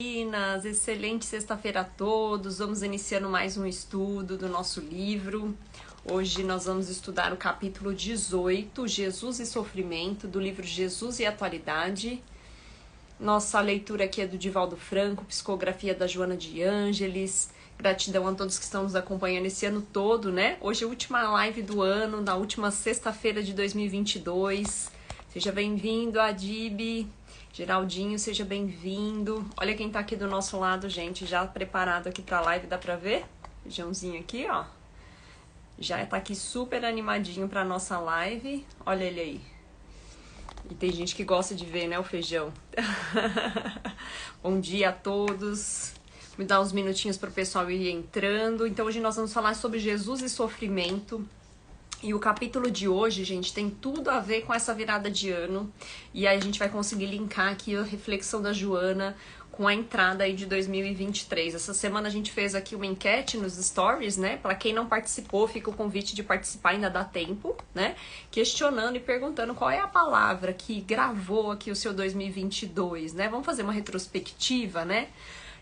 Meninas, excelente sexta-feira a todos. Vamos iniciando mais um estudo do nosso livro. Hoje nós vamos estudar o capítulo 18, Jesus e Sofrimento, do livro Jesus e Atualidade. Nossa leitura aqui é do Divaldo Franco, psicografia da Joana de Ângeles. Gratidão a todos que estão nos acompanhando esse ano todo, né? Hoje é a última live do ano, na última sexta-feira de 2022. Seja bem-vindo, Adib. Geraldinho, seja bem-vindo. Olha quem tá aqui do nosso lado, gente, já preparado aqui pra live, dá pra ver? Feijãozinho aqui, ó. Já tá aqui super animadinho pra nossa live. Olha ele aí. E tem gente que gosta de ver, né, o feijão. Bom dia a todos. Me dá uns minutinhos pro pessoal ir entrando. Então hoje nós vamos falar sobre Jesus e sofrimento. E o capítulo de hoje, gente, tem tudo a ver com essa virada de ano. E aí a gente vai conseguir linkar aqui a reflexão da Joana com a entrada aí de 2023. Essa semana a gente fez aqui uma enquete nos stories, né? Para quem não participou, fica o convite de participar, ainda dá tempo, né? Questionando e perguntando qual é a palavra que gravou aqui o seu 2022, né? Vamos fazer uma retrospectiva, né?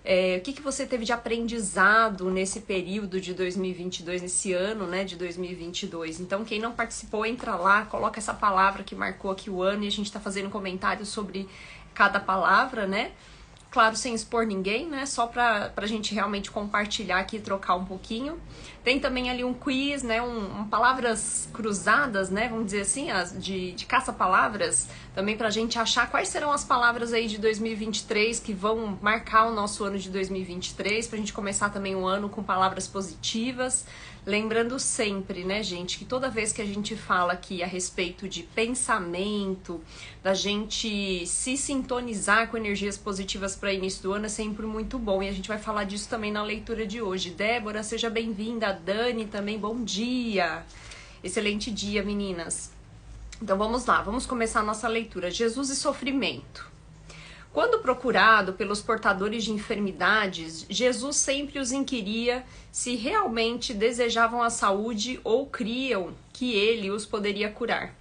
O que você teve de aprendizado nesse período de 2022, nesse ano, né, de 2022. Então, quem não participou, entra lá, coloca essa palavra que marcou aqui o ano e a gente tá fazendo comentários sobre cada palavra, né? Claro, sem expor ninguém, né? Só pra gente realmente compartilhar aqui e trocar um pouquinho. Tem também ali um quiz, né? Palavras cruzadas, né? Vamos dizer assim, de caça-palavras. Também pra gente achar quais serão as palavras aí de 2023 que vão marcar o nosso ano de 2023. Pra gente começar também o ano com palavras positivas. Lembrando sempre, né, gente, que toda vez que a gente fala aqui a respeito de pensamento, da gente se sintonizar com energias positivas para início do ano é sempre muito bom. E a gente vai falar disso também na leitura de hoje. Débora, seja bem-vinda. Dani também, bom dia. Excelente dia, meninas. Então vamos lá, vamos começar a nossa leitura. Jesus e sofrimento. Quando procurado pelos portadores de enfermidades, Jesus sempre os inquiria se realmente desejavam a saúde ou criam que ele os poderia curar.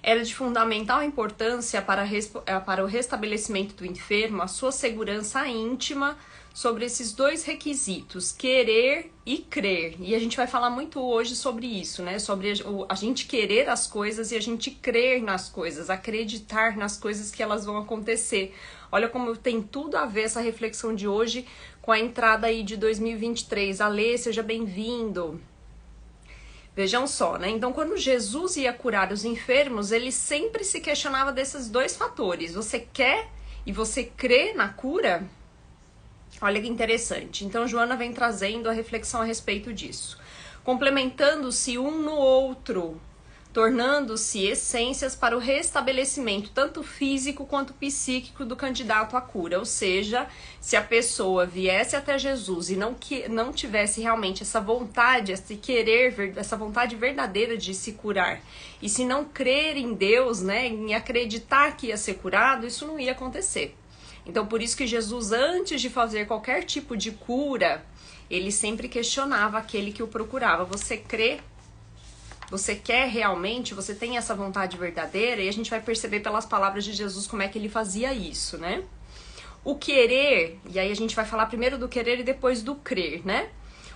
Era de fundamental importância para o restabelecimento do enfermo a sua segurança íntima sobre esses dois requisitos, querer e crer. E a gente vai falar muito hoje sobre isso, né? Sobre a gente querer as coisas e a gente crer nas coisas, acreditar nas coisas que elas vão acontecer. Olha como tem tudo a ver essa reflexão de hoje com a entrada aí de 2023. Alê, seja bem-vindo. Vejam só, né? Então, quando Jesus ia curar os enfermos, ele sempre se questionava desses dois fatores. Você quer e você crê na cura? Olha que interessante. Então, Joana vem trazendo a reflexão a respeito disso. Complementando-se um no outro, tornando-se essências para o restabelecimento tanto físico quanto psíquico do candidato à cura. Ou seja, se a pessoa viesse até Jesus e não tivesse realmente essa vontade, esse querer, essa vontade verdadeira de se curar, e se não crer em Deus, né, em acreditar que ia ser curado, isso não ia acontecer. Então, por isso que Jesus, antes de fazer qualquer tipo de cura, ele sempre questionava aquele que o procurava. Você crê? Você quer realmente? Você tem essa vontade verdadeira? E a gente vai perceber pelas palavras de Jesus como é que ele fazia isso, né? O querer, e aí a gente vai falar primeiro do querer e depois do crer, né?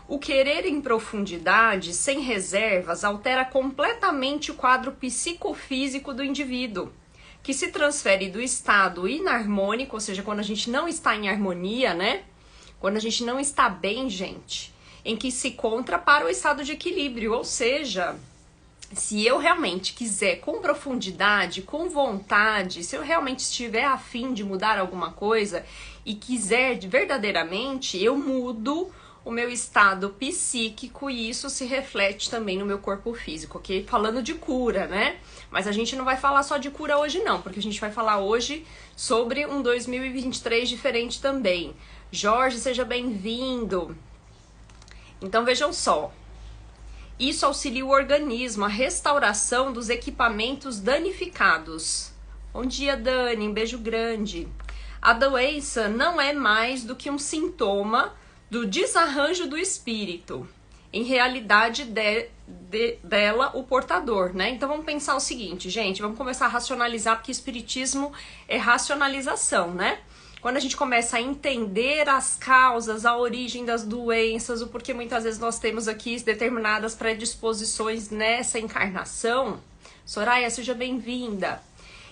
O querer em profundidade, sem reservas, altera completamente o quadro psicofísico do indivíduo, que se transfere do estado inarmônico, ou seja, quando a gente não está em harmonia, né? Quando a gente não está bem, gente, em que se encontra para o estado de equilíbrio, ou seja, se eu realmente quiser com profundidade, com vontade, se eu realmente estiver a fim de mudar alguma coisa e quiser verdadeiramente, eu mudo o meu estado psíquico e isso se reflete também no meu corpo físico, ok? Falando de cura, né? Mas a gente não vai falar só de cura hoje não, porque a gente vai falar hoje sobre um 2023 diferente também. Jorge, seja bem-vindo. Então vejam só, isso auxilia o organismo, a restauração dos equipamentos danificados. Bom dia, Dani, um beijo grande. A doença não é mais do que um sintoma do desarranjo do espírito. Em realidade dela, o portador, né? Então vamos pensar o seguinte, gente, vamos começar a racionalizar, porque espiritismo é racionalização, né? quando a gente começa a entender as causas, a origem das doenças, o porquê muitas vezes nós temos aqui determinadas predisposições nessa encarnação. Soraya, seja bem-vinda.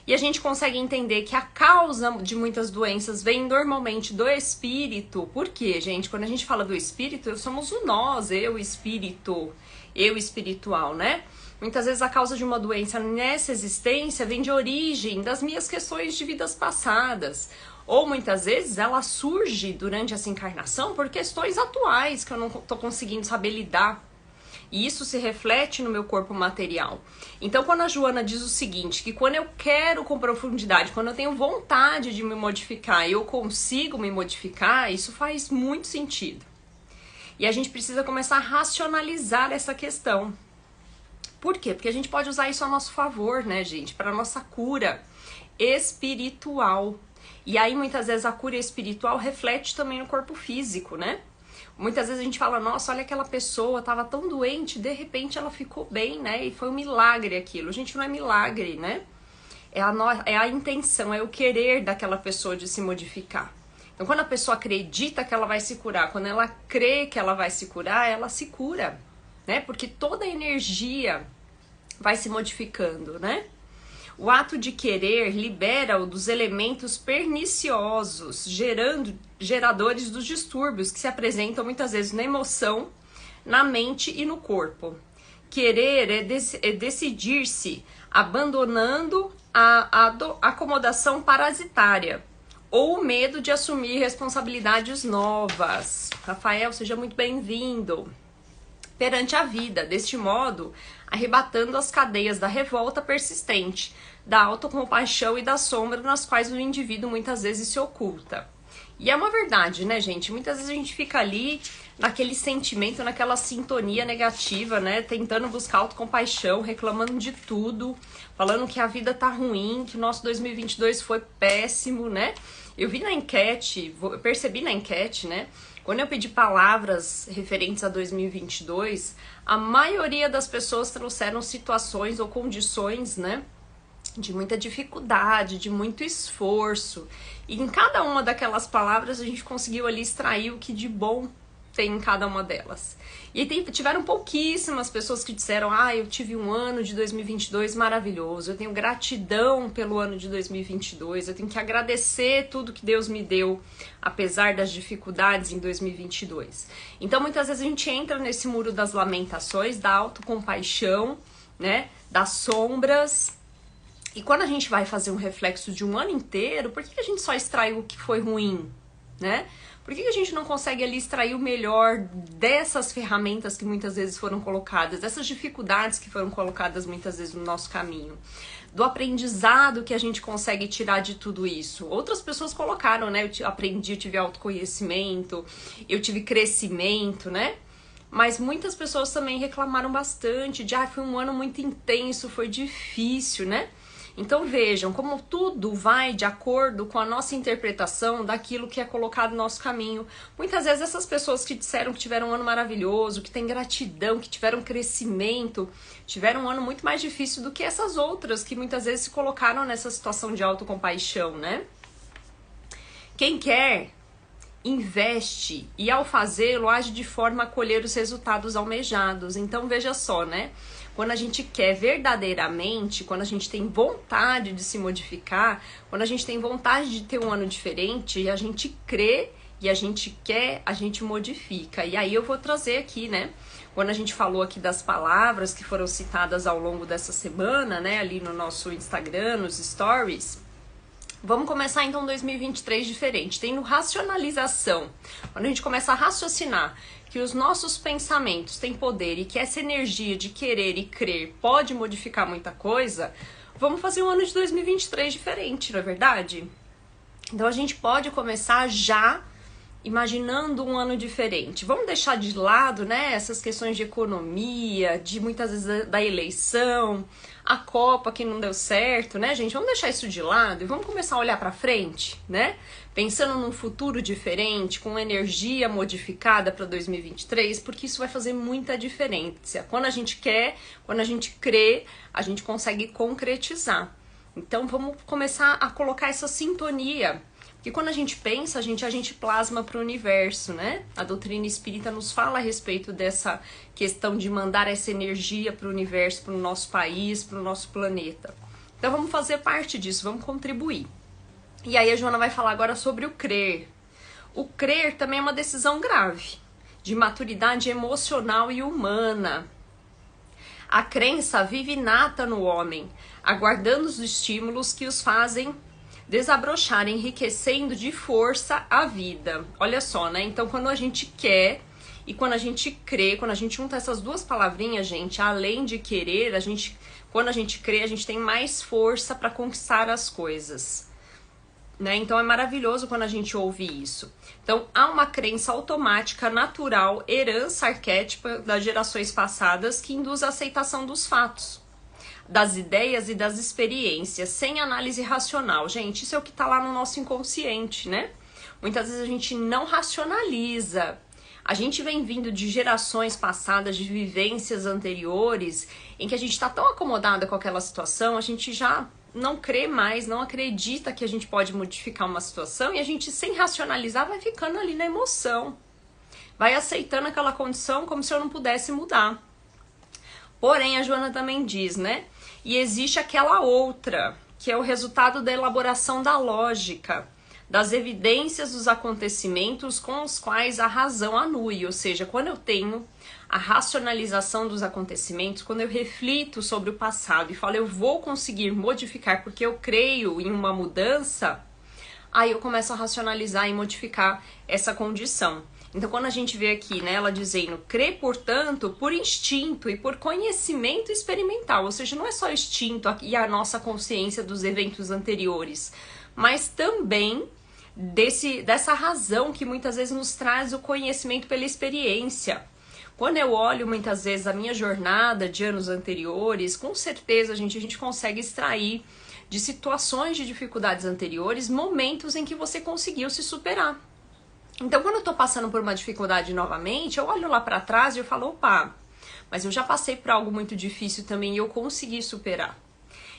E a gente consegue entender que a causa de muitas doenças vem normalmente do espírito. Por quê, gente? Quando a gente fala do espírito, somos o nós, eu espírito, eu espiritual, né? Muitas vezes a causa de uma doença nessa existência vem de origem das minhas questões de vidas passadas. Ou muitas vezes ela surge durante essa encarnação por questões atuais que eu não estou conseguindo saber lidar. E isso se reflete no meu corpo material. Então, quando a Joana diz o seguinte, que quando eu quero com profundidade, quando eu tenho vontade de me modificar e eu consigo me modificar, isso faz muito sentido. E a gente precisa começar a racionalizar essa questão. Por quê? Porque a gente pode usar isso a nosso favor, né, gente? Para a nossa cura espiritual. E aí, muitas vezes, a cura espiritual reflete também no corpo físico, né? Muitas vezes a gente fala, nossa, olha aquela pessoa, tava tão doente, de repente ela ficou bem, né? E foi um milagre aquilo. Gente, não é milagre, né? É a intenção, é o querer daquela pessoa de se modificar. Então, quando a pessoa acredita que ela vai se curar, quando ela crê que ela vai se curar, ela se cura, né? Porque toda a energia vai se modificando, né? O ato de querer libera-o dos elementos perniciosos, geradores dos distúrbios que se apresentam muitas vezes na emoção, na mente e no corpo. Querer é decidir-se abandonando a acomodação parasitária ou o medo de assumir responsabilidades novas. Rafael, seja muito bem-vindo. Perante a vida, deste modo, arrebatando as cadeias da revolta persistente, da autocompaixão e da sombra nas quais o indivíduo muitas vezes se oculta. E é uma verdade, né, gente? Muitas vezes a gente fica ali naquele sentimento, naquela sintonia negativa, né? Tentando buscar autocompaixão, reclamando de tudo, falando que a vida tá ruim, que o nosso 2022 foi péssimo, né? Eu vi na enquete, eu percebi na enquete, né? Quando eu pedi palavras referentes a 2022, a maioria das pessoas trouxeram situações ou condições, né, de muita dificuldade, de muito esforço. E em cada uma daquelas palavras a gente conseguiu ali extrair o que de bom tem em cada uma delas. E tiveram pouquíssimas pessoas que disseram, eu tive um ano de 2022 maravilhoso, eu tenho gratidão pelo ano de 2022, eu tenho que agradecer tudo que Deus me deu, apesar das dificuldades em 2022. Então, muitas vezes a gente entra nesse muro das lamentações, da autocompaixão, né, das sombras. E quando a gente vai fazer um reflexo de um ano inteiro, por que a gente só extraiu o que foi ruim, né? Por que a gente não consegue ali extrair o melhor dessas ferramentas que muitas vezes foram colocadas, dessas dificuldades que foram colocadas muitas vezes no nosso caminho? Do aprendizado que a gente consegue tirar de tudo isso. Outras pessoas colocaram, né? Eu aprendi, eu tive autoconhecimento, eu tive crescimento, né? Mas muitas pessoas também reclamaram bastante de, foi um ano muito intenso, foi difícil, né? Então vejam como tudo vai de acordo com a nossa interpretação daquilo que é colocado no nosso caminho. Muitas vezes essas pessoas que disseram que tiveram um ano maravilhoso, que têm gratidão, que tiveram crescimento, tiveram um ano muito mais difícil do que essas outras que muitas vezes se colocaram nessa situação de autocompaixão, né? Quem quer, investe e ao fazê-lo age de forma a colher os resultados almejados. Então veja só, né? Quando a gente quer verdadeiramente, quando a gente tem vontade de se modificar, quando a gente tem vontade de ter um ano diferente, a gente crê e a gente quer, a gente modifica. E aí eu vou trazer aqui, né? Quando a gente falou aqui das palavras que foram citadas ao longo dessa semana, né? Ali no nosso Instagram, nos stories. Vamos começar então 2023 diferente. Tem no racionalização. Quando a gente começa a raciocinar que os nossos pensamentos têm poder e que essa energia de querer e crer pode modificar muita coisa, vamos fazer um ano de 2023 diferente, não é verdade? Então a gente pode começar já imaginando um ano diferente. Vamos deixar de lado, né, essas questões de economia, de muitas vezes da eleição, a Copa que não deu certo, né, gente? Vamos deixar isso de lado e vamos começar a olhar para frente, né? Pensando num futuro diferente, com energia modificada para 2023, porque isso vai fazer muita diferença. Quando a gente quer, quando a gente crê, a gente consegue concretizar. Então vamos começar a colocar essa sintonia Que quando a gente pensa, a gente plasma para o universo, né? A doutrina espírita nos fala a respeito dessa questão de mandar essa energia para o universo, para o nosso país, para o nosso planeta. Então vamos fazer parte disso, vamos contribuir. E aí a Joana vai falar agora sobre o crer. O crer também é uma decisão grave, de maturidade emocional e humana. A crença vive inata no homem, aguardando os estímulos que os fazem desabrochar, enriquecendo de força a vida. Olha só, né? Então, quando a gente quer e quando a gente crê, quando a gente junta essas duas palavrinhas, gente, além de querer, quando a gente crê, a gente tem mais força para conquistar as coisas. Né? Então, é maravilhoso quando a gente ouve isso. Então, há uma crença automática, natural, herança arquétipa das gerações passadas que induz a aceitação dos fatos, das ideias e das experiências, sem análise racional. Gente, isso é o que está lá no nosso inconsciente, né? Muitas vezes a gente não racionaliza. A gente vem vindo de gerações passadas, de vivências anteriores, em que a gente está tão acomodada com aquela situação, a gente já não crê mais, não acredita que a gente pode modificar uma situação, e a gente, sem racionalizar, vai ficando ali na emoção. Vai aceitando aquela condição como se eu não pudesse mudar. Porém, a Joana também diz, né? E existe aquela outra, que é o resultado da elaboração da lógica, das evidências dos acontecimentos com os quais a razão anui. Ou seja, quando eu tenho a racionalização dos acontecimentos, quando eu reflito sobre o passado e falo, eu vou conseguir modificar porque eu creio em uma mudança, aí eu começo a racionalizar e modificar essa condição. Então, quando a gente vê aqui, né, ela dizendo, crê, portanto, por instinto e por conhecimento experimental, ou seja, não é só instinto e a nossa consciência dos eventos anteriores, mas também dessa razão que muitas vezes nos traz o conhecimento pela experiência. Quando eu olho muitas vezes a minha jornada de anos anteriores, com certeza a gente consegue extrair de situações de dificuldades anteriores momentos em que você conseguiu se superar. Então, quando eu tô passando por uma dificuldade novamente, eu olho lá pra trás e eu falo, opa, mas eu já passei por algo muito difícil também e eu consegui superar.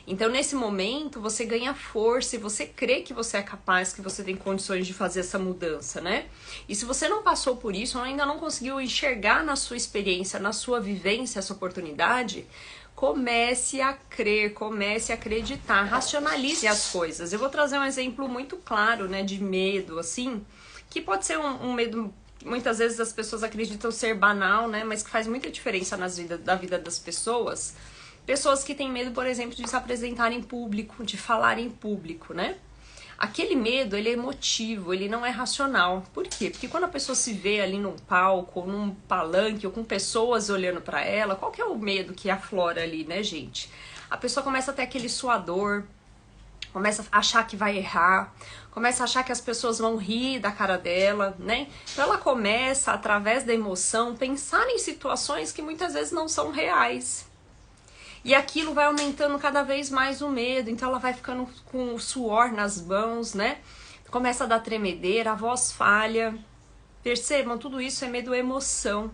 Então, nesse momento, você ganha força e você crê que você é capaz, que você tem condições de fazer essa mudança, né? E se você não passou por isso, ou ainda não conseguiu enxergar na sua experiência, na sua vivência essa oportunidade, comece a crer, comece a acreditar, racionalize as coisas. Eu vou trazer um exemplo muito claro, né, de medo, assim, que pode ser um medo, muitas vezes as pessoas acreditam ser banal, né, mas que faz muita diferença da vida das pessoas. Pessoas que têm medo, por exemplo, de se apresentar em público, de falar em público, né? Aquele medo, ele é emotivo, ele não é racional. Por quê? Porque quando a pessoa se vê ali num palco, ou num palanque, ou com pessoas olhando pra ela, qual que é o medo que aflora ali, né, gente? A pessoa começa a ter aquele suador, começa a achar que vai errar, começa a achar que as pessoas vão rir da cara dela, né? Então ela começa, através da emoção, pensar em situações que muitas vezes não são reais. E aquilo vai aumentando cada vez mais o medo, então ela vai ficando com o suor nas mãos, né? Começa a dar tremedeira, a voz falha. Percebam, tudo isso é medo, emoção.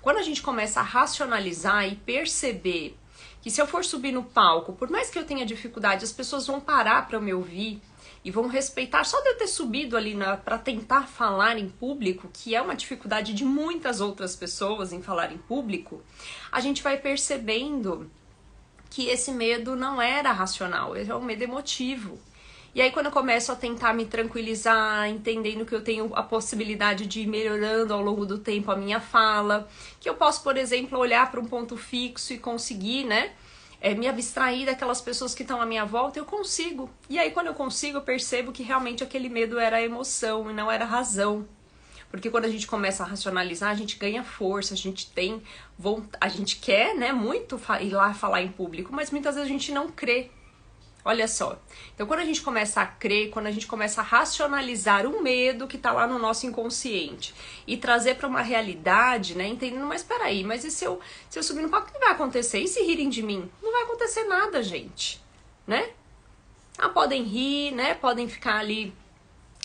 Quando a gente começa a racionalizar e perceber que se eu for subir no palco, por mais que eu tenha dificuldade, as pessoas vão parar para me ouvir e vão respeitar, só de eu ter subido ali para tentar falar em público, que é uma dificuldade de muitas outras pessoas em falar em público, a gente vai percebendo que esse medo não era racional, ele é um medo emotivo. E aí quando eu começo a tentar me tranquilizar, entendendo que eu tenho a possibilidade de ir melhorando ao longo do tempo a minha fala, que eu posso, por exemplo, olhar para um ponto fixo e conseguir, né, me abstrair daquelas pessoas que estão à minha volta, eu consigo. E aí quando eu consigo, eu percebo que realmente aquele medo era emoção e não era razão. Porque quando a gente começa a racionalizar, a gente ganha força, a gente tem a gente quer, né, muito ir lá falar em público, mas muitas vezes a gente não crê. Olha só. Então, quando a gente começa a crer, quando a gente começa a racionalizar o medo que tá lá no nosso inconsciente e trazer para uma realidade, né, entendendo, mas peraí, mas e se eu subir no palco, o que vai acontecer? E se rirem de mim? Não vai acontecer nada, gente, né? Ah, podem rir, né, podem ficar ali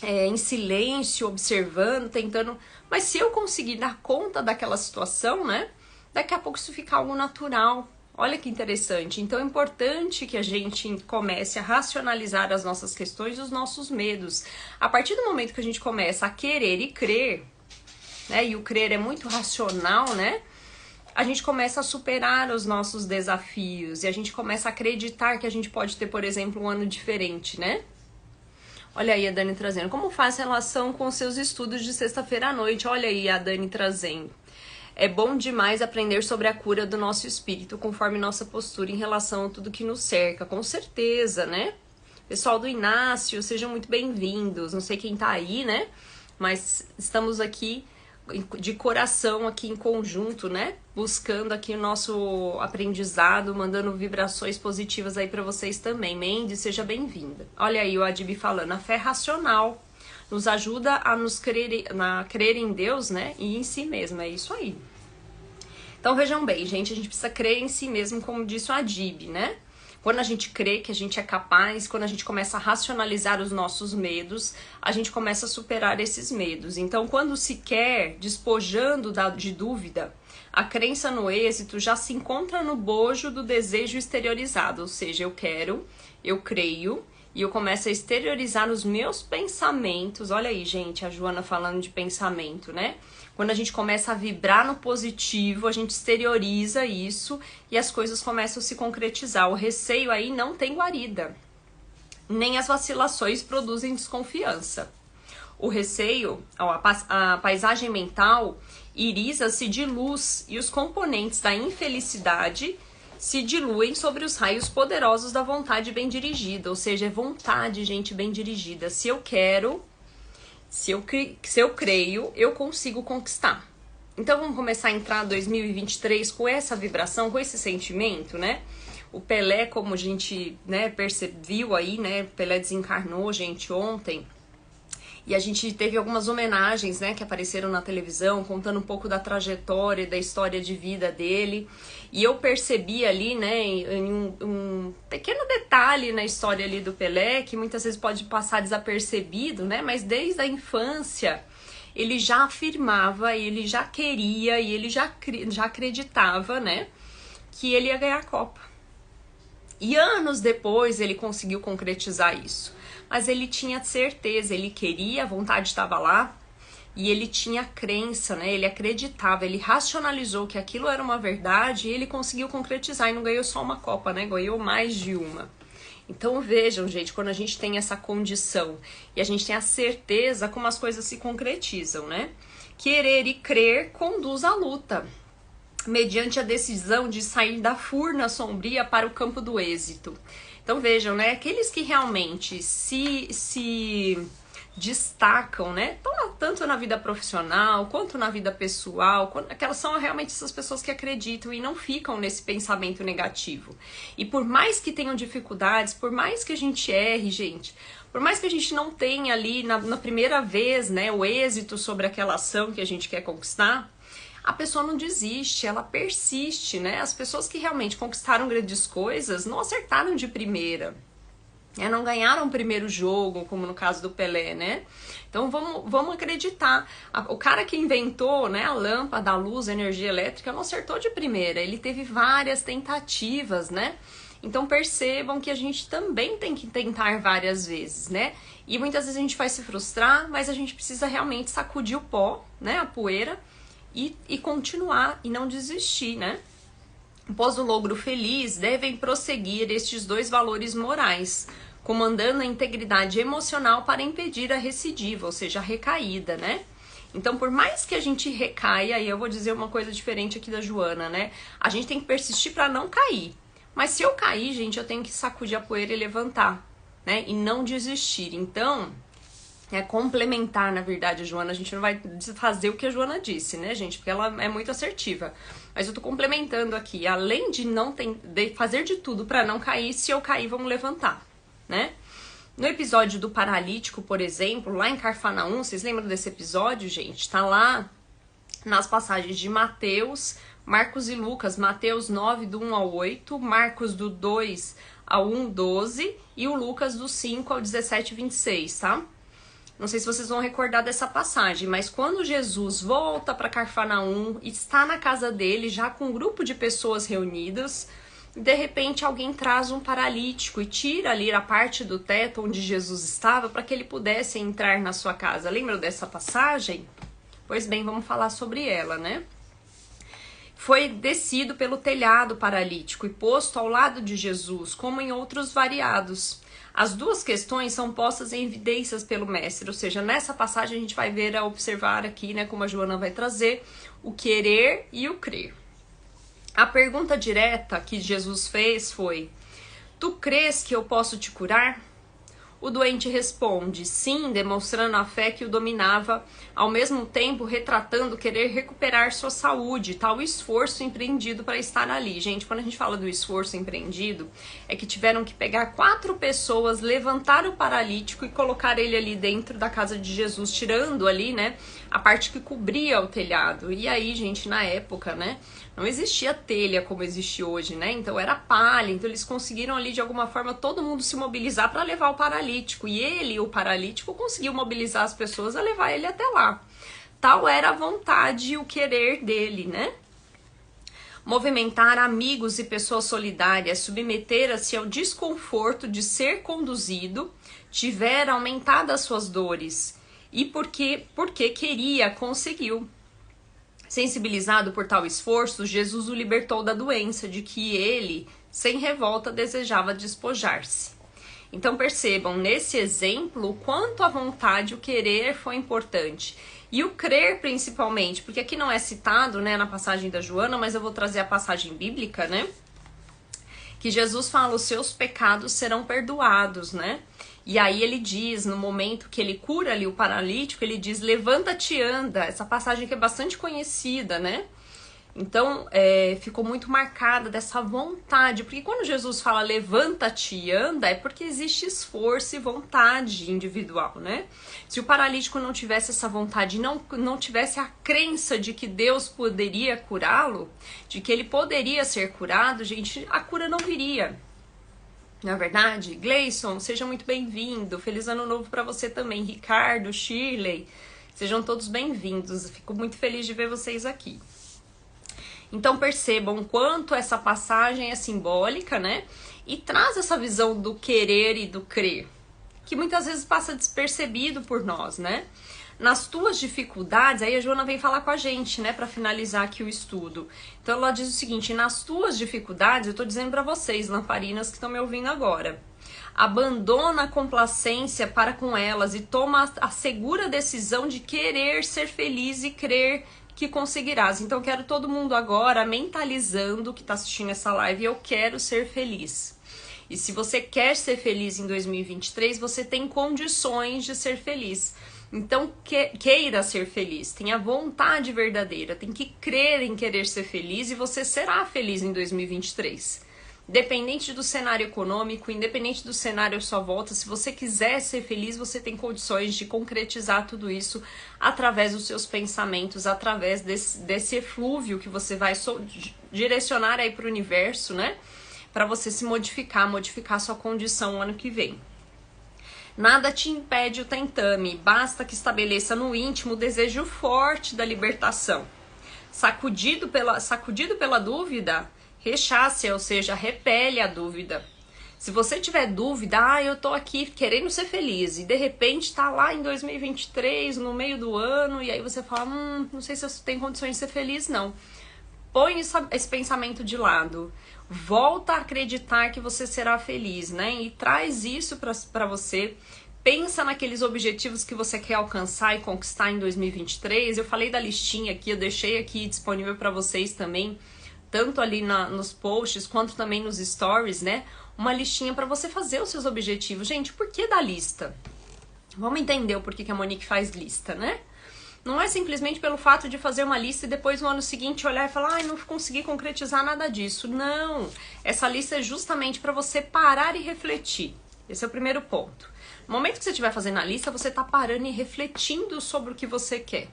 em silêncio, observando, tentando, mas se eu conseguir dar conta daquela situação, né, daqui a pouco isso fica algo natural. Olha que interessante. Então é importante que a gente comece a racionalizar as nossas questões e os nossos medos. A partir do momento que a gente começa a querer e crer, né, e o crer é muito racional, né? A gente começa a superar os nossos desafios e a gente começa a acreditar que a gente pode ter, por exemplo, um ano diferente, né? Olha aí a Dani trazendo. Como faz relação com os seus estudos de sexta-feira à noite? Olha aí a Dani trazendo. É bom demais aprender sobre a cura do nosso espírito, conforme nossa postura em relação a tudo que nos cerca. Com certeza, né? Pessoal do Inácio, sejam muito bem-vindos. Não sei quem tá aí, né? Mas estamos aqui de coração, aqui em conjunto, né? Buscando aqui o nosso aprendizado, mandando vibrações positivas aí pra vocês também. Mendes, seja bem-vinda. Olha aí o Adib falando, a fé racional nos ajuda a crer em Deus, né? E em si mesmo, é isso aí. Então vejam bem, gente, a gente precisa crer em si mesmo, como disse o Adib, né? Quando a gente crê que a gente é capaz, quando a gente começa a racionalizar os nossos medos, a gente começa a superar esses medos. Então, quando se quer, despojando de dúvida, a crença no êxito já se encontra no bojo do desejo exteriorizado. Ou seja, eu quero, eu creio, e eu começo a exteriorizar os meus pensamentos. Olha aí, gente, a Joana falando de pensamento, né? Quando a gente começa a vibrar no positivo, a gente exterioriza isso e as coisas começam a se concretizar. O receio aí não tem guarida. Nem as vacilações produzem desconfiança. O receio, a paisagem mental, iriza-se de luz e os componentes da infelicidade se diluem sobre os raios poderosos da vontade bem dirigida. Ou seja, é vontade, gente, bem dirigida. Se eu quero... Se eu creio, eu consigo conquistar. Então vamos começar a entrar em 2023 com essa vibração, com esse sentimento, né? O Pelé, como a gente, né, percebeu aí, né? Pelé desencarnou, gente, ontem. E a gente teve algumas homenagens, né, que apareceram na televisão, contando um pouco da trajetória, da história de vida dele. E eu percebi ali, né, em um pequeno detalhe na história ali do Pelé, que muitas vezes pode passar desapercebido, né, mas desde a infância ele já afirmava, ele já queria e ele já acreditava, né, que ele ia ganhar a Copa. E anos depois ele conseguiu concretizar isso. Mas ele tinha certeza, ele queria, a vontade estava lá, e ele tinha crença, né? Ele acreditava, ele racionalizou que aquilo era uma verdade e ele conseguiu concretizar e não ganhou só uma Copa, né? Ganhou mais de uma. Então vejam, gente, quando a gente tem essa condição e a gente tem a certeza como as coisas se concretizam, né? Querer e crer conduz à luta, mediante a decisão de sair da furna sombria para o campo do êxito. Então vejam, né, aqueles que realmente se destacam, né, tanto na vida profissional quanto na vida pessoal, aquelas são realmente essas pessoas que acreditam e não ficam nesse pensamento negativo. E por mais que tenham dificuldades, por mais que a gente erre, gente, por mais que a gente não tenha ali na primeira vez, né, o êxito sobre aquela ação que a gente quer conquistar, a pessoa não desiste, ela persiste, né? As pessoas que realmente conquistaram grandes coisas não acertaram de primeira, né? Não ganharam o primeiro jogo, como no caso do Pelé, né? Então vamos acreditar. O cara que inventou, né, a lâmpada, a luz, a energia elétrica, não acertou de primeira, ele teve várias tentativas, né? Então percebam que a gente também tem que tentar várias vezes, né? E muitas vezes a gente vai se frustrar, mas a gente precisa realmente sacudir o pó, né, a poeira, e continuar e não desistir, né? Após o logro feliz, devem prosseguir estes dois valores morais, comandando a integridade emocional para impedir a recidiva, ou seja, a recaída, né? Então, por mais que a gente recaia, e eu vou dizer uma coisa diferente aqui da Joana, né? A gente tem que persistir para não cair. Mas se eu cair, gente, eu tenho que sacudir a poeira e levantar, né? E não desistir. Então... é complementar, na verdade, a Joana. A gente não vai fazer o que a Joana disse, né, gente? Porque ela é muito assertiva. Mas eu tô complementando aqui. Além de de fazer de tudo pra não cair, se eu cair, vamos levantar, né? No episódio do paralítico, por exemplo, lá em Carfanaum, vocês lembram desse episódio, gente? Tá lá nas passagens de Mateus, Marcos e Lucas. Mateus 9, do 1 ao 8. Marcos do 2 ao 1, 12. E o Lucas do 5 ao 17, 26, tá? Não sei se vocês vão recordar dessa passagem, mas quando Jesus volta para Carfanaum, está na casa dele, já com um grupo de pessoas reunidas, De repente alguém traz um paralítico e tira ali a parte do teto onde Jesus estava para que ele pudesse entrar na sua casa. Lembram dessa passagem? Pois bem, vamos falar sobre ela, né? Foi descido pelo telhado paralítico e posto ao lado de Jesus, como em outros variados. As duas questões são postas em evidências pelo mestre, ou seja, nessa passagem a gente vai ver, observar aqui, né, como a Joana vai trazer, o querer e o crer. A pergunta direta que Jesus fez foi: tu crês que eu posso te curar? O doente responde sim, demonstrando a fé que o dominava, ao mesmo tempo retratando querer recuperar sua saúde, tal esforço empreendido para estar ali. Gente, quando a gente fala do esforço empreendido, é que tiveram que pegar 4 pessoas, levantar o paralítico e colocar ele ali dentro da casa de Jesus, tirando ali, né, a parte que cobria o telhado. E aí, gente, na época, né, não existia telha como existe hoje, né? Então era palha, então eles conseguiram ali de alguma forma todo mundo se mobilizar para levar o paralítico. E ele, o paralítico, conseguiu mobilizar as pessoas a levar ele até lá. Tal era a vontade e o querer dele, né? Movimentar amigos e pessoas solidárias, submeter-se ao desconforto de ser conduzido, tiver aumentado as suas dores. E porque queria, conseguiu. Sensibilizado por tal esforço, Jesus o libertou da doença de que ele, sem revolta, desejava despojar-se. Então percebam, nesse exemplo, o quanto a vontade, o querer foi importante. E o crer principalmente, porque aqui não é citado, né, na passagem da Joana, mas eu vou trazer a passagem bíblica, né? Que Jesus fala, os seus pecados serão perdoados, né? E aí ele diz, no momento que ele cura ali o paralítico, ele diz, levanta-te e anda. Essa passagem que é bastante conhecida, né? Então, ficou muito marcada dessa vontade. Porque quando Jesus fala levanta-te e anda, é porque existe esforço e vontade individual, né? Se o paralítico não tivesse essa vontade, não tivesse a crença de que Deus poderia curá-lo, de que ele poderia ser curado, gente, a cura não viria. Na verdade, Gleison, seja muito bem-vindo. Feliz ano novo para você também. Ricardo, Shirley, sejam todos bem-vindos. Fico muito feliz de ver vocês aqui. Então percebam quanto essa passagem é simbólica, né? E traz essa visão do querer e do crer, que muitas vezes passa despercebido por nós, né? Nas tuas dificuldades, aí a Joana vem falar com a gente, né, para finalizar aqui o estudo. Então ela diz o seguinte, nas tuas dificuldades, eu tô dizendo para vocês, lamparinas que estão me ouvindo agora, abandona a complacência para com elas e toma a segura decisão de querer ser feliz e crer que conseguirás. Então eu quero todo mundo agora mentalizando que tá assistindo essa live, eu quero ser feliz. E se você quer ser feliz em 2023, você tem condições de ser feliz. Então, queira ser feliz, tenha vontade verdadeira, tem que crer em querer ser feliz e você será feliz em 2023. Independente do cenário econômico, independente do cenário à sua volta, se você quiser ser feliz, você tem condições de concretizar tudo isso através dos seus pensamentos, através desse eflúvio que você vai direcionar aí para o universo, né? Para você se modificar sua condição o ano que vem. Nada te impede o tentame, basta que estabeleça no íntimo o desejo forte da libertação. Sacudido pela dúvida, rechace, ou seja, repele a dúvida. Se você tiver dúvida, eu tô aqui querendo ser feliz, e de repente tá lá em 2023, no meio do ano, e aí você fala, não sei se eu tenho condições de ser feliz, não. Põe esse pensamento de lado. Volta a acreditar que você será feliz, né? E traz isso para você. Pensa naqueles objetivos que você quer alcançar e conquistar em 2023. Eu falei da listinha aqui, eu deixei aqui disponível para vocês também, tanto ali nos posts quanto também nos stories, né? Uma listinha para você fazer os seus objetivos. Gente, por que da lista? Vamos entender o porquê que a Monique faz lista, né? Não é simplesmente pelo fato de fazer uma lista e depois no ano seguinte olhar e falar, não consegui concretizar nada disso. Não, essa lista é justamente para você parar e refletir. Esse é o primeiro ponto. No momento que você estiver fazendo a lista, você está parando e refletindo sobre o que você quer.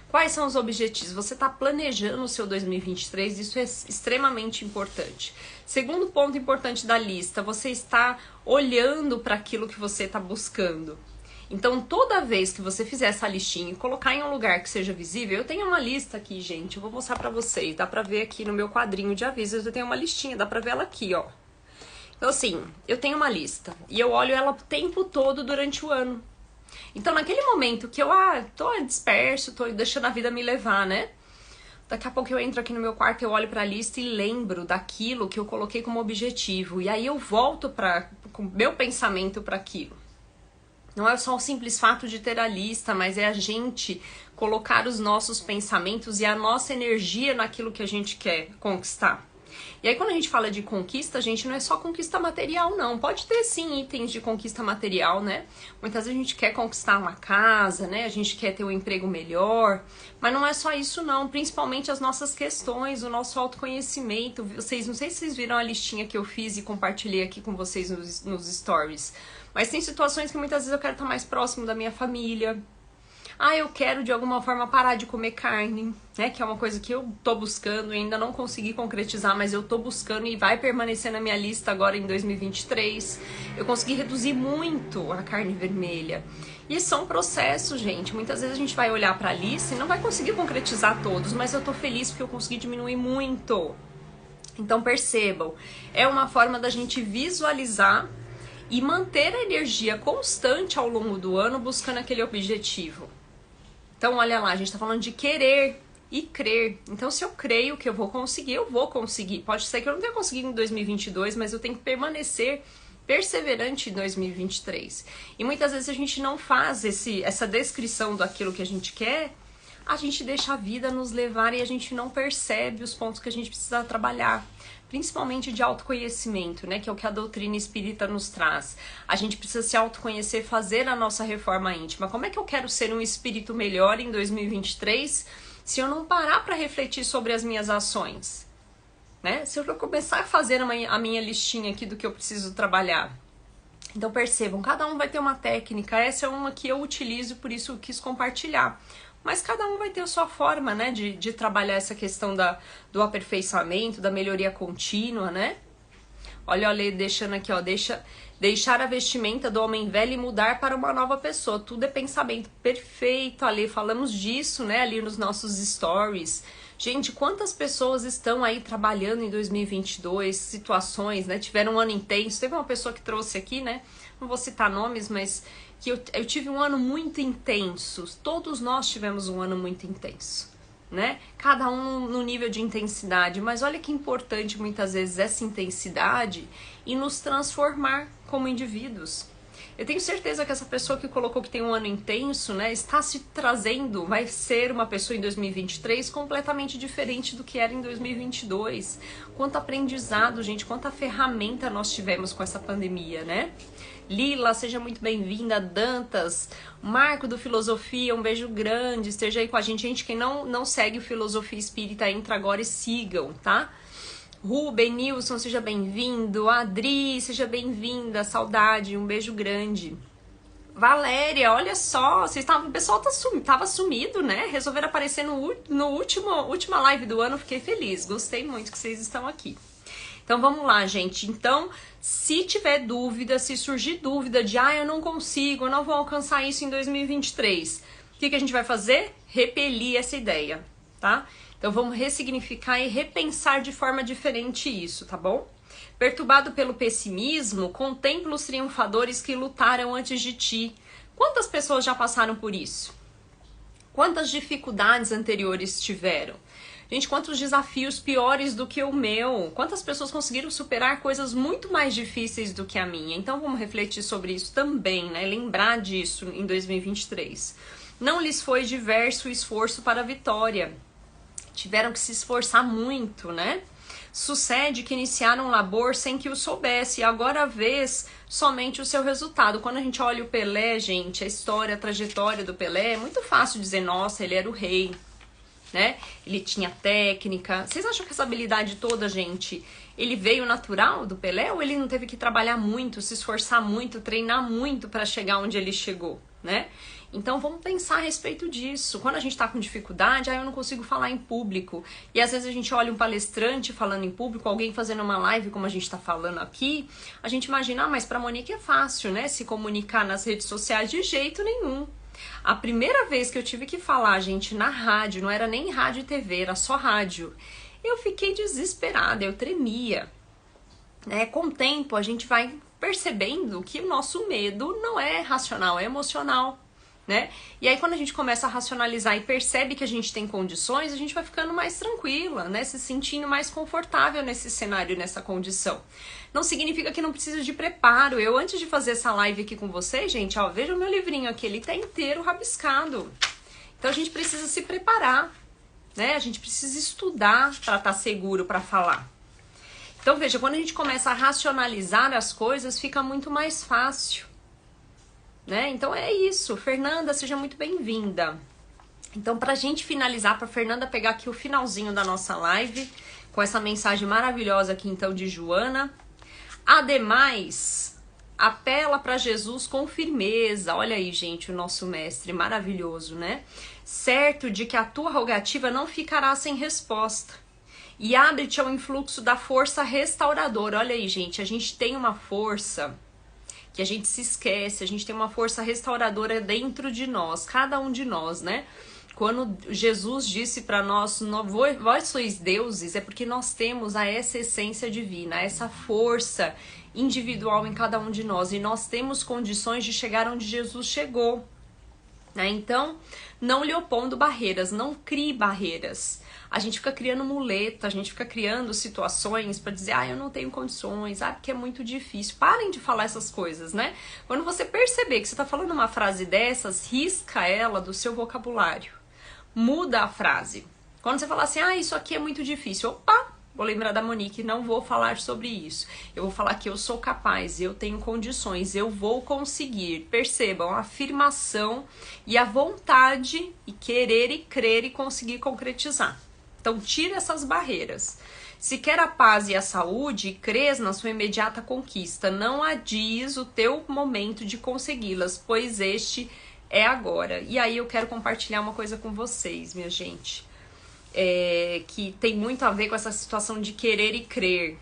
Quais são os objetivos? Você está planejando o seu 2023, isso é extremamente importante. Segundo ponto importante da lista, você está olhando para aquilo que você está buscando. Então, toda vez que você fizer essa listinha e colocar em um lugar que seja visível, eu tenho uma lista aqui, gente, eu vou mostrar pra vocês, dá pra ver aqui no meu quadrinho de avisos, eu tenho uma listinha, dá pra ver ela aqui, ó. Então, assim, eu tenho uma lista e eu olho ela o tempo todo durante o ano. Então, naquele momento que eu, tô disperso, tô deixando a vida me levar, né? Daqui a pouco eu entro aqui no meu quarto, eu olho pra lista e lembro daquilo que eu coloquei como objetivo. E aí eu volto com o meu pensamento para aquilo. Não é só o simples fato de ter a lista, mas é a gente colocar os nossos pensamentos e a nossa energia naquilo que a gente quer conquistar. E aí quando a gente fala de conquista, gente, não é só conquista material, não. Pode ter, sim, itens de conquista material, né? Muitas vezes a gente quer conquistar uma casa, né? A gente quer ter um emprego melhor. Mas não é só isso, não. Principalmente as nossas questões, o nosso autoconhecimento. Não sei se vocês viram a listinha que eu fiz e compartilhei aqui com vocês nos stories. Mas tem situações que muitas vezes eu quero estar mais próximo da minha família. Eu quero de alguma forma parar de comer carne, né? Que é uma coisa que eu tô buscando e ainda não consegui concretizar, mas eu tô buscando e vai permanecer na minha lista agora em 2023. Eu consegui reduzir muito a carne vermelha. E são processos, gente. Muitas vezes a gente vai olhar pra lista e não vai conseguir concretizar todos, mas eu tô feliz porque eu consegui diminuir muito. Então percebam, é uma forma da gente visualizar e manter a energia constante ao longo do ano buscando aquele objetivo. Então, olha lá, a gente tá falando de querer e crer. Então, se eu creio que eu vou conseguir, eu vou conseguir. Pode ser que eu não tenha conseguido em 2022, mas eu tenho que permanecer perseverante em 2023. E muitas vezes a gente não faz essa descrição daquilo que a gente quer, a gente deixa a vida nos levar e a gente não percebe os pontos que a gente precisa trabalhar. Principalmente de autoconhecimento, né, que é o que a doutrina espírita nos traz. A gente precisa se autoconhecer, fazer a nossa reforma íntima. Como é que eu quero ser um espírito melhor em 2023 se eu não parar para refletir sobre as minhas ações? Né? Se eu começar a fazer a minha listinha aqui do que eu preciso trabalhar. Então percebam, cada um vai ter uma técnica, essa é uma que eu utilizo, por isso eu quis compartilhar. Mas cada um vai ter a sua forma, né, de trabalhar essa questão do aperfeiçoamento, da melhoria contínua, né? Olha, deixando aqui, ó, deixar a vestimenta do homem velho e mudar para uma nova pessoa. Tudo é pensamento. Perfeito, Ale, falamos disso, né, ali nos nossos stories. Gente, quantas pessoas estão aí trabalhando em 2022, situações, né, tiveram um ano intenso. Teve uma pessoa que trouxe aqui, né, não vou citar nomes, mas que eu tive um ano muito intenso. Todos nós tivemos um ano muito intenso, né? Cada um no nível de intensidade. Mas olha que importante muitas vezes essa intensidade e nos transformar como indivíduos. Eu tenho certeza que essa pessoa que colocou que tem um ano intenso, né, está se trazendo, vai ser uma pessoa em 2023 completamente diferente do que era em 2022. Quanto aprendizado, gente, quanta ferramenta nós tivemos com essa pandemia, né? Lila, seja muito bem-vinda. Dantas, Marco do Filosofia, um beijo grande, esteja aí com a gente. Gente, quem não segue o Filosofia Espírita, entra agora e sigam, tá? Ruben, Nilson, seja bem-vindo. Adri, seja bem-vinda. Saudade, um beijo grande. Valéria, olha só, o pessoal tava sumido, né? Resolveram aparecer no última live do ano, fiquei feliz. Gostei muito que vocês estão aqui. Então vamos lá, gente. Então, se tiver dúvida, se surgir dúvida de eu não consigo, eu não vou alcançar isso em 2023, o que a gente vai fazer? Repelir essa ideia, tá? Então vamos ressignificar e repensar de forma diferente isso, tá bom? Perturbado pelo pessimismo, contempla os triunfadores que lutaram antes de ti. Quantas pessoas já passaram por isso? Quantas dificuldades anteriores tiveram? Gente, quantos desafios piores do que o meu? Quantas pessoas conseguiram superar coisas muito mais difíceis do que a minha? Então vamos refletir sobre isso também, né? Lembrar disso em 2023. Não lhes foi diverso o esforço para a vitória. Tiveram que se esforçar muito, né? Sucede que iniciaram um labor sem que o soubesse e agora vês somente o seu resultado. Quando a gente olha o Pelé, gente, a história, a trajetória do Pelé, é muito fácil dizer, nossa, ele era o rei, né? Ele tinha técnica. Vocês acham que essa habilidade toda, gente, ele veio natural do Pelé ou ele não teve que trabalhar muito, se esforçar muito, treinar muito para chegar onde ele chegou, né? Então vamos pensar a respeito disso. Quando a gente tá com dificuldade, eu não consigo falar em público. E às vezes a gente olha um palestrante falando em público, alguém fazendo uma live como a gente tá falando aqui, a gente imagina, mas pra Monique é fácil, né? Se comunicar nas redes sociais de jeito nenhum. A primeira vez que eu tive que falar, gente, na rádio, não era nem rádio e TV, era só rádio, eu fiquei desesperada, eu tremia. Com o tempo a gente vai percebendo que o nosso medo não é racional, é emocional, né? E aí quando a gente começa a racionalizar e percebe que a gente tem condições, a gente vai ficando mais tranquila, né? Se sentindo mais confortável nesse cenário, nessa condição. Não significa que não precisa de preparo. Eu, antes de fazer essa live aqui com vocês, gente, ó, veja o meu livrinho aqui, ele tá inteiro rabiscado. Então a gente precisa se preparar, né? A gente precisa estudar para estar seguro para falar. Então veja, quando a gente começa a racionalizar as coisas, fica muito mais fácil, né? Então é isso. Fernanda, seja muito bem-vinda. Então, pra gente finalizar, pra Fernanda pegar aqui o finalzinho da nossa live, com essa mensagem maravilhosa aqui então de Joana. Ademais, apela para Jesus com firmeza. Olha aí, gente, o nosso mestre maravilhoso, né? Certo de que a tua rogativa não ficará sem resposta. E abre-te ao influxo da força restauradora. Olha aí, gente, a gente tem uma força que a gente se esquece, a gente tem uma força restauradora dentro de nós, cada um de nós, né? Quando Jesus disse para nós, vós sois deuses, é porque nós temos essa essência divina, essa força individual em cada um de nós. E nós temos condições de chegar onde Jesus chegou. Então, não lhe opondo barreiras, não crie barreiras. A gente fica criando muleta, a gente fica criando situações para dizer, eu não tenho condições, porque é muito difícil. Parem de falar essas coisas, né? Quando você perceber que você tá falando uma frase dessas, risca ela do seu vocabulário. Muda a frase. Quando você falar assim, isso aqui é muito difícil, opa, vou lembrar da Monique, não vou falar sobre isso. Eu vou falar que eu sou capaz, eu tenho condições, eu vou conseguir. Percebam, a afirmação e a vontade e querer e crer e conseguir concretizar. Então, tira essas barreiras. Se quer a paz e a saúde, crês na sua imediata conquista. Não adies o teu momento de consegui-las, pois este é agora. E aí eu quero compartilhar uma coisa com vocês, minha gente. Que tem muito a ver com essa situação de querer e crer.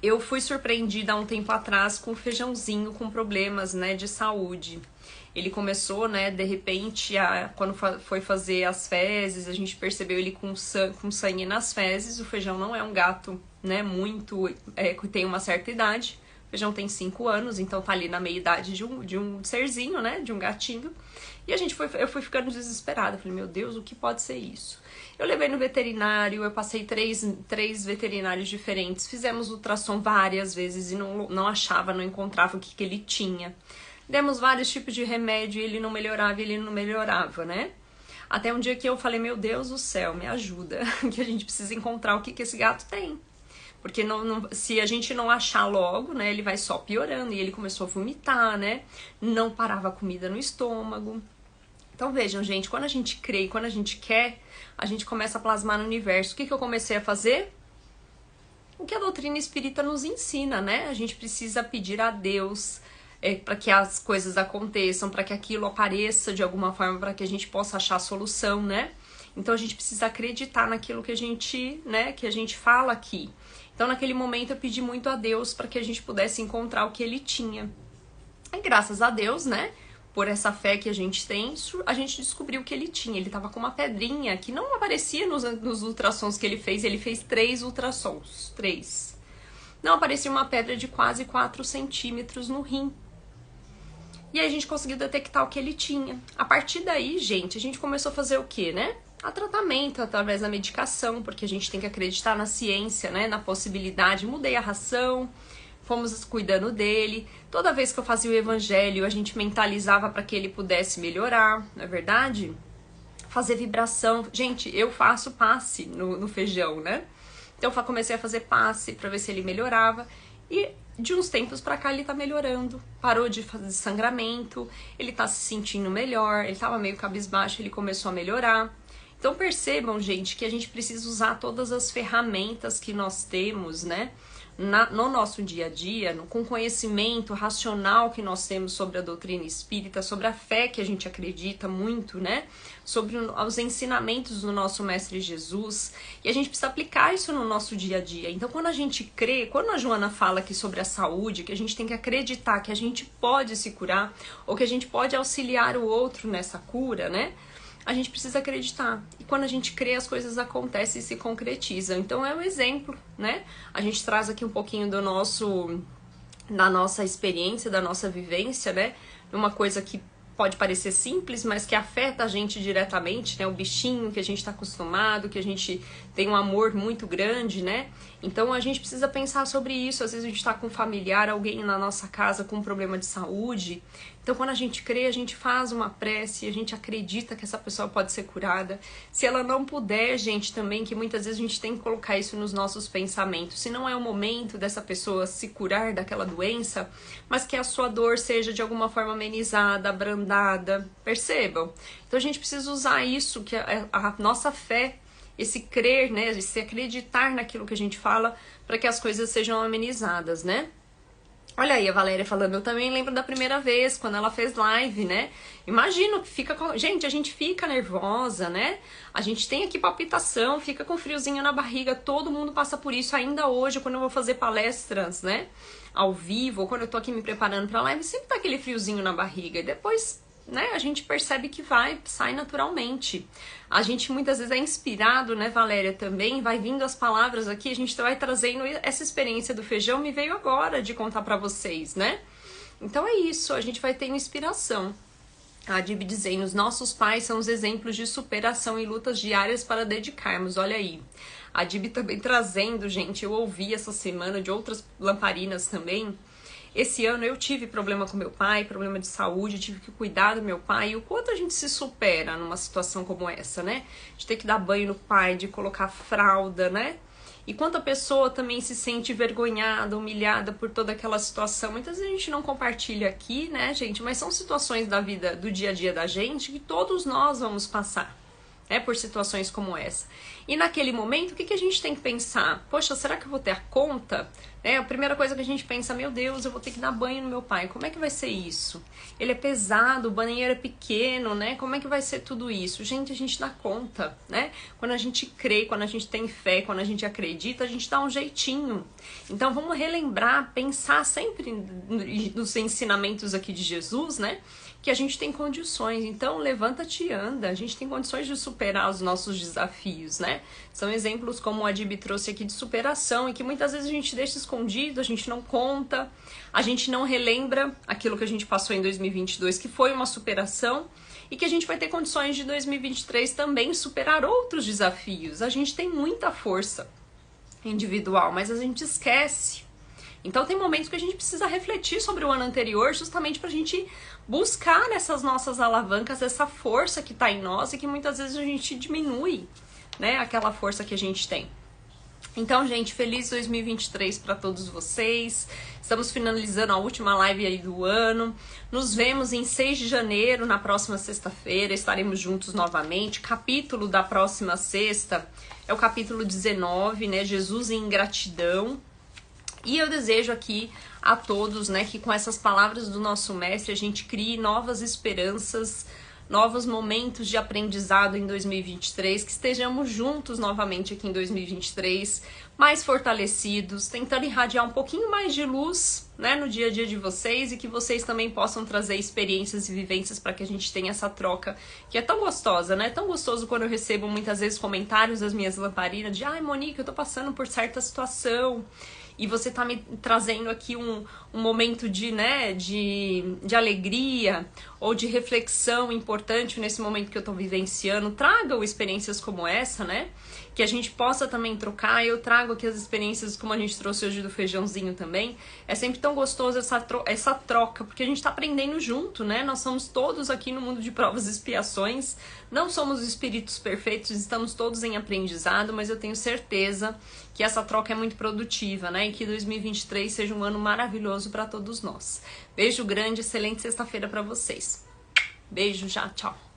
Eu fui surpreendida há um tempo atrás com o feijãozinho com problemas, né, de saúde. Ele começou, né, de repente, quando foi fazer as fezes, a gente percebeu ele com sangue nas fezes. O feijão não é um gato, né, que tem uma certa idade. O feijão tem 5 anos, então tá ali na meia-idade de um serzinho, né, de um gatinho. E eu fui ficando desesperada. Falei, meu Deus, o que pode ser isso? Eu levei no veterinário, eu passei três veterinários diferentes. Fizemos ultrassom várias vezes e não achava, não encontrava o que ele tinha. Demos vários tipos de remédio e ele não melhorava, né? Até um dia que eu falei, meu Deus do céu, me ajuda, que a gente precisa encontrar o que esse gato tem. Porque se a gente não achar logo, né, ele vai só piorando. E ele começou a vomitar, né? Não parava a comida no estômago. Então vejam, gente, quando a gente crê e quando a gente quer, a gente começa a plasmar no universo. O que eu comecei a fazer? O que a doutrina espírita nos ensina, né? A gente precisa pedir a Deus para que as coisas aconteçam, para que aquilo apareça de alguma forma, para que a gente possa achar a solução, né? Então a gente precisa acreditar naquilo que a gente fala aqui. Então naquele momento eu pedi muito a Deus para que a gente pudesse encontrar o que ele tinha. E graças a Deus, né? Por essa fé que a gente tem, a gente descobriu o que ele tinha. Ele tava com uma pedrinha que não aparecia nos ultrassons que ele fez 3 ultrassons, 3. Não aparecia uma pedra de quase 4 centímetros no rim. E aí a gente conseguiu detectar o que ele tinha. A partir daí, gente, a gente começou a fazer o quê, né? A tratamento através da medicação, porque a gente tem que acreditar na ciência, né? Na possibilidade. Mudei a ração, fomos cuidando dele. Toda vez que eu fazia o evangelho, a gente mentalizava para que ele pudesse melhorar, não é verdade? Fazer vibração. Gente, eu faço passe no feijão, né? Então eu comecei a fazer passe para ver se ele melhorava. E de uns tempos pra cá ele tá melhorando. Parou de fazer sangramento, ele tá se sentindo melhor, ele tava meio cabisbaixo, ele começou a melhorar. Então percebam, gente, que a gente precisa usar todas as ferramentas que nós temos, né? no nosso dia a dia, com o conhecimento racional que nós temos sobre a doutrina espírita, sobre a fé que a gente acredita muito, né? Sobre os ensinamentos do nosso Mestre Jesus, e a gente precisa aplicar isso no nosso dia a dia. Então, quando a gente crê, quando a Joana fala aqui sobre a saúde, que a gente tem que acreditar que a gente pode se curar, ou que a gente pode auxiliar o outro nessa cura, né? A gente precisa acreditar. E quando a gente crê, as coisas acontecem e se concretizam. Então é um exemplo, né? A gente traz aqui um pouquinho da nossa experiência, da nossa vivência, né? Uma coisa que pode parecer simples, mas que afeta a gente diretamente, né? O bichinho que a gente está acostumado, que a gente tem um amor muito grande, né? Então a gente precisa pensar sobre isso. Às vezes a gente está com um familiar, alguém na nossa casa com um problema de saúde. Então quando a gente crê, a gente faz uma prece, a gente acredita que essa pessoa pode ser curada. Se ela não puder, gente, também, que muitas vezes a gente tem que colocar isso nos nossos pensamentos. Se não é o momento dessa pessoa se curar daquela doença, mas que a sua dor seja de alguma forma amenizada, abrandada, percebam? Então a gente precisa usar isso, que a nossa fé, esse crer, né, esse acreditar naquilo que a gente fala, para que as coisas sejam amenizadas, né? Olha aí a Valéria falando, eu também lembro da primeira vez, quando ela fez live, né? Imagino que fica com... Gente, a gente fica nervosa, né? A gente tem aqui palpitação, fica com friozinho na barriga, todo mundo passa por isso. Ainda hoje, quando eu vou fazer palestras, né? Ao vivo, ou quando eu tô aqui me preparando pra live, sempre tá aquele friozinho na barriga. E depois, né, a gente percebe que sai naturalmente. A gente muitas vezes é inspirado, né, Valéria, também, vai vindo as palavras aqui, a gente vai trazendo essa experiência do feijão, me veio agora de contar pra vocês, né? Então é isso, a gente vai ter inspiração. A Dib dizendo, os nossos pais são os exemplos de superação e lutas diárias para dedicarmos, olha aí. A Dib também trazendo, gente, eu ouvi essa semana de outras lamparinas também. Esse ano eu tive problema com meu pai, problema de saúde, tive que cuidar do meu pai. E o quanto a gente se supera numa situação como essa, né? De ter que dar banho no pai, de colocar fralda, né? E quanto a pessoa também se sente envergonhada, humilhada por toda aquela situação. Muitas vezes a gente não compartilha aqui, né, gente? Mas são situações da vida, do dia a dia da gente, que todos nós vamos passar, né? Por situações como essa. E naquele momento, o que a gente tem que pensar? Poxa, será que eu vou ter a conta? A primeira coisa que a gente pensa, meu Deus, eu vou ter que dar banho no meu pai. Como é que vai ser isso? Ele é pesado, o banheiro é pequeno, né? Como é que vai ser tudo isso? Gente, a gente dá conta, né? Quando a gente crê, quando a gente tem fé, quando a gente acredita, a gente dá um jeitinho. Então vamos relembrar, pensar sempre nos ensinamentos aqui de Jesus, né? Que a gente tem condições. Então levanta-te e anda. A gente tem condições de superar os nossos desafios, né? São exemplos como a Dib trouxe aqui de superação e que muitas vezes a gente deixa escondido, a gente não conta, a gente não relembra aquilo que a gente passou em 2022, que foi uma superação, e que a gente vai ter condições de 2023 também superar outros desafios. A gente tem muita força individual, mas a gente esquece. Então tem momentos que a gente precisa refletir sobre o ano anterior, justamente pra gente buscar nessas nossas alavancas essa força que tá em nós e que muitas vezes a gente diminui, né, aquela força que a gente tem. Então, gente, feliz 2023 para todos vocês. Estamos finalizando a última live aí do ano. Nos vemos em 6 de janeiro, na próxima sexta-feira. Estaremos juntos novamente. Capítulo da próxima sexta é o capítulo 19, né? Jesus em ingratidão. E eu desejo aqui a todos, né, que com essas palavras do nosso mestre a gente crie novas esperanças, novos momentos de aprendizado em 2023, que estejamos juntos novamente aqui em 2023, mais fortalecidos, tentando irradiar um pouquinho mais de luz, né, no dia a dia de vocês, e que vocês também possam trazer experiências e vivências para que a gente tenha essa troca, que é tão gostosa, né? É tão gostoso quando eu recebo muitas vezes comentários das minhas lamparinas de ai, Monique, eu tô passando por certa situação, e você tá me trazendo aqui um momento de, né, de alegria ou de reflexão importante nesse momento que eu tô vivenciando. Tragam experiências como essa, né? Que a gente possa também trocar. Eu trago aqui as experiências como a gente trouxe hoje do feijãozinho também. É sempre tão gostoso essa troca, porque a gente tá aprendendo junto, né? Nós somos todos aqui no mundo de provas e expiações. Não somos espíritos perfeitos, estamos todos em aprendizado, mas eu tenho certeza que essa troca é muito produtiva, né? E que 2023 seja um ano maravilhoso para todos nós. Beijo grande, excelente sexta-feira para vocês. Beijo já, tchau.